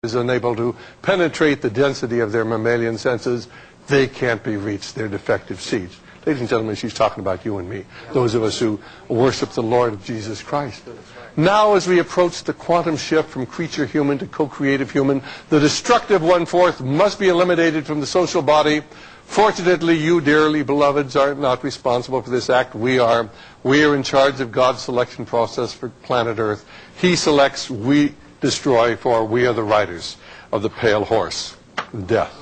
is unable to penetrate the density of their mammalian senses, they can't be reached. They're defective seeds. Ladies and gentlemen, she's talking about you and me, those of us who worship the Lord Jesus Christ. Now, as we approach the quantum shift from creature human to co-creative human, the destructive one-fourth must be eliminated from the social body. Fortunately, you, dearly beloveds, are not responsible for this act. We are. We are in charge of God's selection process for planet Earth. He selects, we destroy, for we are the riders of the pale horse, death.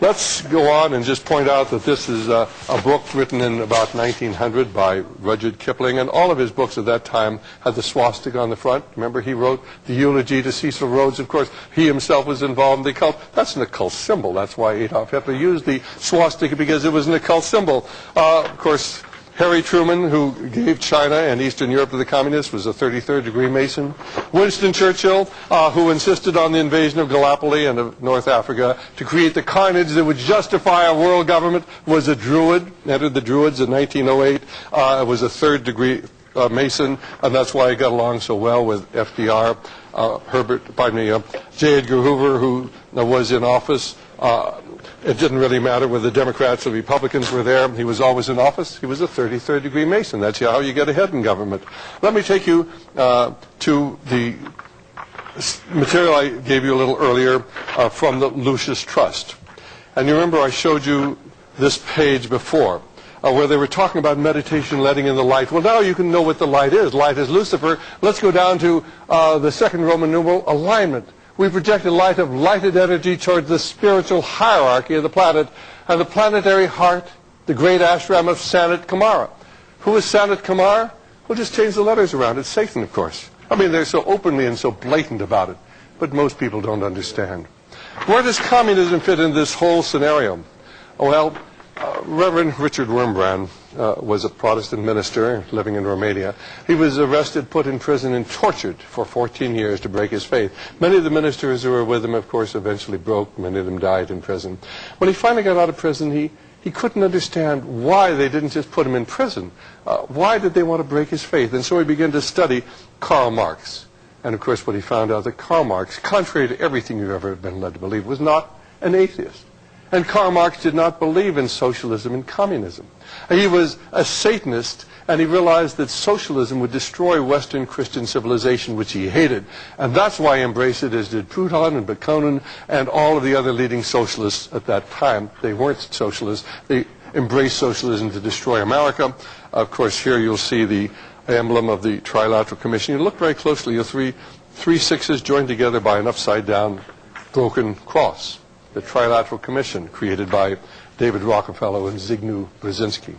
Let's go on and just point out that this is a book written in about 1900 by Rudyard Kipling, and all of his books at that time had the swastika on the front. Remember, he wrote the eulogy to Cecil Rhodes. Of course, he himself was involved in the occult. That's an occult symbol. That's why Adolf Hitler used the swastika, because it was an occult symbol. Of course, Harry Truman, who gave China and Eastern Europe to the communists, was a 33rd degree Mason. Winston Churchill, who insisted on the invasion of Gallipoli and of North Africa to create the carnage that would justify a world government, was a Druid, entered the Druids in 1908, was a 3rd degree Mason, and that's why he got along so well with FDR. J. Edgar Hoover, who was in office. It didn't really matter whether the Democrats or Republicans were there. He was always in office. He was a 33rd degree Mason. That's how you get ahead in government. Let me take you to the material I gave you a little earlier from the Lucis Trust. And you remember I showed you this page before where they were talking about meditation letting in the light. Well, now you can know what the light is. Light is Lucifer. Let's go down to the second Roman numeral, alignment. We project a light of lighted energy towards the spiritual hierarchy of the planet and the planetary heart, the great ashram of Sanat Kumara. Who is Sanat Kumara? We'll just change the letters around. It's Satan, of course. I mean, they're so openly and so blatant about it, but most people don't understand. Where does communism fit in this whole scenario? Well, Reverend Richard Wurmbrand was a Protestant minister living in Romania. He was arrested, put in prison, and tortured for 14 years to break his faith. Many of the ministers who were with him, of course, eventually broke. Many of them died in prison. When he finally got out of prison, he couldn't understand why they didn't just put him in prison. Why did they want to break his faith? And so he began to study Karl Marx. And, of course, what he found out that Karl Marx, contrary to everything you've ever been led to believe, was not an atheist. And Karl Marx did not believe in socialism and communism. He was a Satanist, and he realized that socialism would destroy Western Christian civilization, which he hated. And that's why he embraced it, as did Proudhon and Bakunin and all of the other leading socialists at that time. They weren't socialists. They embraced socialism to destroy America. Of course, here you'll see the emblem of the Trilateral Commission. You look very closely, you'll three sixes joined together by an upside-down broken cross. The Trilateral Commission, created by David Rockefeller and Zygmunt Brzezinski.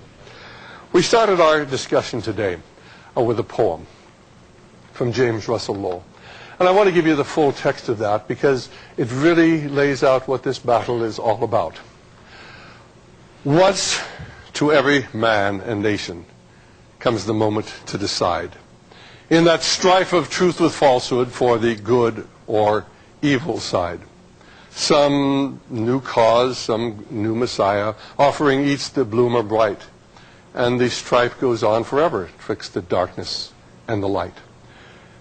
We started our discussion today with a poem from James Russell Lowell. And I want to give you the full text of that because it really lays out what this battle is all about. Once to every man and nation comes the moment to decide. In that strife of truth with falsehood for the good or evil side. Some new cause, some new Messiah, offering each the bloomer bright. And the strife goes on forever twixt the darkness and the light.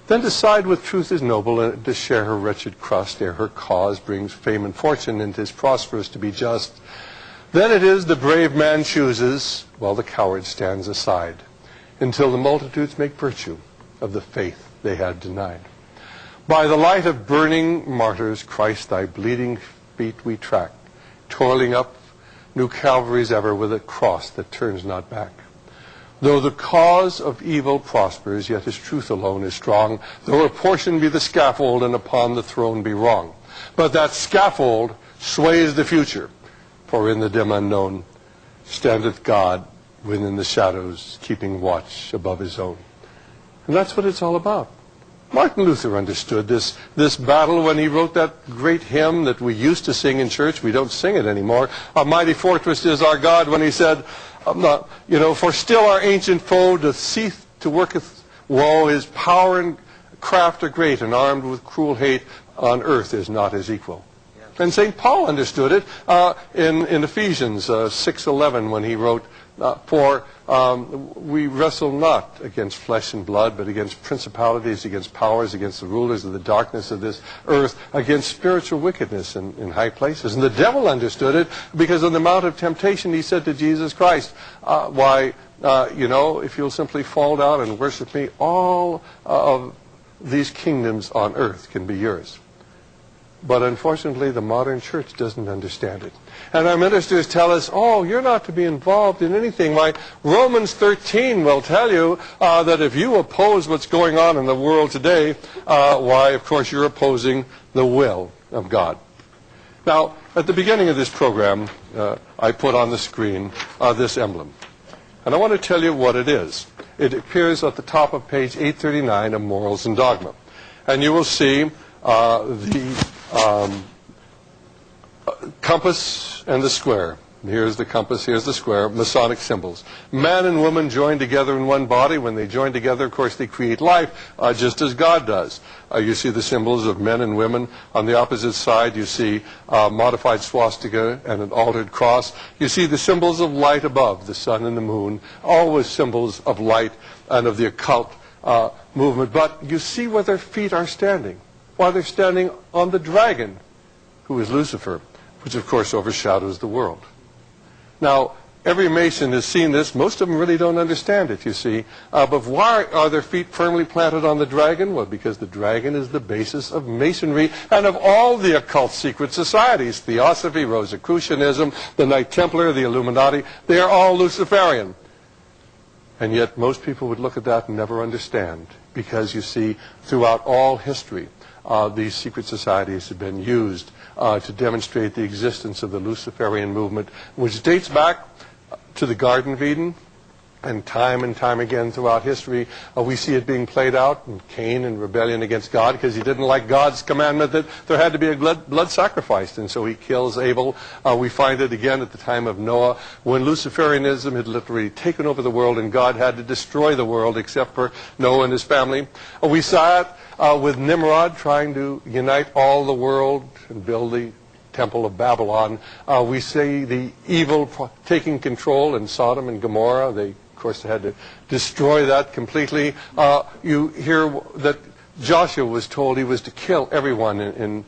Then decide what truth is noble and to share her wretched crust ere her cause brings fame and fortune and is prosperous to be just. Then it is the brave man chooses while the coward stands aside until the multitudes make virtue of the faith they had denied. By the light of burning martyrs, Christ, thy bleeding feet we track, toiling up new Calvaries ever with a cross that turns not back. Though the cause of evil prospers, yet his truth alone is strong, though her portion be the scaffold and upon the throne be wrong. But that scaffold sways the future, for in the dim unknown standeth God within the shadows, keeping watch above his own. And that's what it's all about. Martin Luther understood this battle when he wrote that great hymn that we used to sing in church. We don't sing it anymore. A mighty fortress is our God, when he said, for still our ancient foe doth cease to worketh woe. His power and craft are great, and armed with cruel hate on earth is not his equal. And St. Paul understood it in Ephesians 6:11 when he wrote, "For we wrestle not against flesh and blood, but against principalities, against powers, against the rulers of the darkness of this earth, against spiritual wickedness in high places." And the devil understood it because on the Mount of Temptation he said to Jesus Christ, if you'll simply fall down and worship me, all of these kingdoms on earth can be yours. But unfortunately, the modern church doesn't understand it. And our ministers tell us, oh, you're not to be involved in anything. Why, Romans 13 will tell you that if you oppose what's going on in the world today, why, of course, you're opposing the will of God. Now, at the beginning of this program, I put on the screen this emblem. And I want to tell you what it is. It appears at the top of page 839 of Morals and Dogma. And you will see the compass and the square. Here's the compass, here's the square, Masonic symbols. Man and woman join together in one body. When they join together, of course, they create life, just as God does. You see the symbols of men and women. On the opposite side, you see modified swastika and an altered cross. You see the symbols of light above, the sun and the moon, always symbols of light and of the occult movement. But you see where their feet are standing. While they're standing on the dragon, who is Lucifer, which of course overshadows the world. Now, every Mason has seen this. Most of them really don't understand it, you see. But why are their feet firmly planted on the dragon? Well, because the dragon is the basis of Masonry and of all the occult secret societies. Theosophy, Rosicrucianism, the Knight Templar, the Illuminati, they are all Luciferian. And yet most people would look at that and never understand. Because, you see, throughout all history, these secret societies have been used to demonstrate the existence of the Luciferian movement, which dates back to the Garden of Eden, and time again throughout history, we see it being played out in Cain and rebellion against God because he didn't like God's commandment that there had to be a blood sacrificed, and so he kills Abel. We find it again at the time of Noah, when Luciferianism had literally taken over the world and God had to destroy the world except for Noah and his family. We saw it with Nimrod trying to unite all the world and build the Temple of Babylon. We see the evil taking control in Sodom and Gomorrah. They, of course, had to destroy that completely. You hear that Joshua was told he was to kill everyone in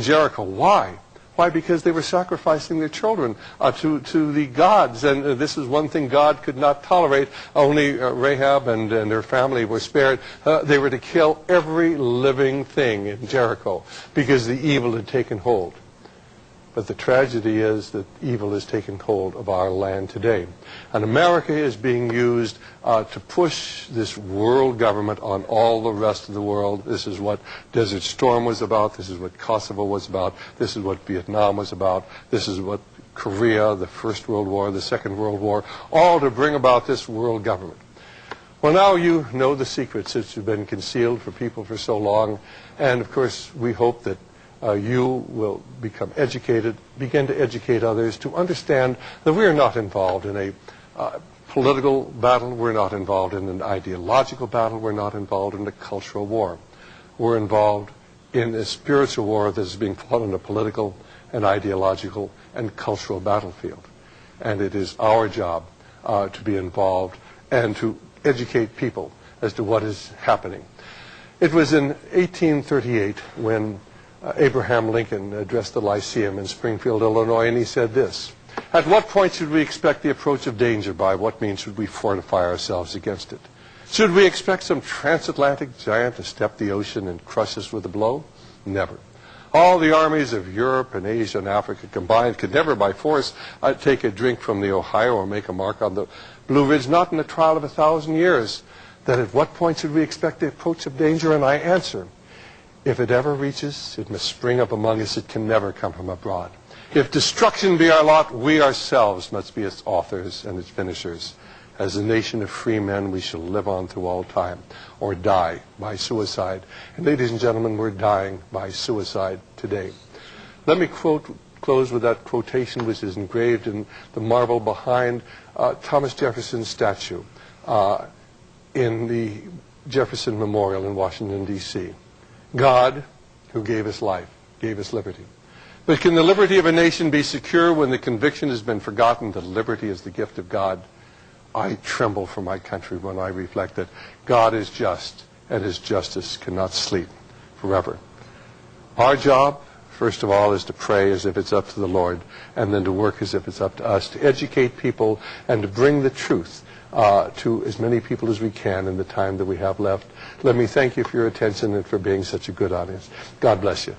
Jericho. Why? Why? Because they were sacrificing their children to the gods. And this is one thing God could not tolerate. Only Rahab and her family were spared. They were to kill every living thing in Jericho because the evil had taken hold. But the tragedy is that evil has taken hold of our land today. And America is being used to push this world government on all the rest of the world. This is what Desert Storm was about. This is what Kosovo was about. This is what Vietnam was about. This is what Korea, the First World War, the Second World War, all to bring about this world government. Well, now you know the secrets that have been concealed for people for so long. And, of course, we hope that you will become educated, begin to educate others to understand that we are not involved in a political battle. We're not involved in an ideological battle. We're not involved in a cultural war. We're involved in a spiritual war that is being fought on a political and ideological and cultural battlefield. And it is our job to be involved and to educate people as to what is happening. It was in 1838 when Abraham Lincoln addressed the Lyceum in Springfield, Illinois, and he said this: "At what point should we expect the approach of danger? By what means should we fortify ourselves against it? Should we expect some transatlantic giant to step the ocean and crush us with a blow? Never. All the armies of Europe and Asia and Africa combined could never by force take a drink from the Ohio or make a mark on the Blue Ridge, not in a trial of 1,000 years. Then at what point should we expect the approach of danger? And I answer, if it ever reaches, it must spring up among us. It can never come from abroad. If destruction be our lot, we ourselves must be its authors and its finishers. As a nation of free men, we shall live on through all time, or die by suicide." And ladies and gentlemen, we're dying by suicide today. Let me close with that quotation which is engraved in the marble behind Thomas Jefferson's statue in the Jefferson Memorial in Washington, D.C. "God, who gave us life, gave us liberty. But can the liberty of a nation be secure when the conviction has been forgotten that liberty is the gift of God? I tremble for my country when I reflect that God is just and his justice cannot sleep forever. Our job, first of all, is to pray as if it's up to the Lord, and then to work as if it's up to us, to educate people and to bring the truth to as many people as we can in the time that we have left. Let me thank you for your attention and for being such a good audience. God bless you.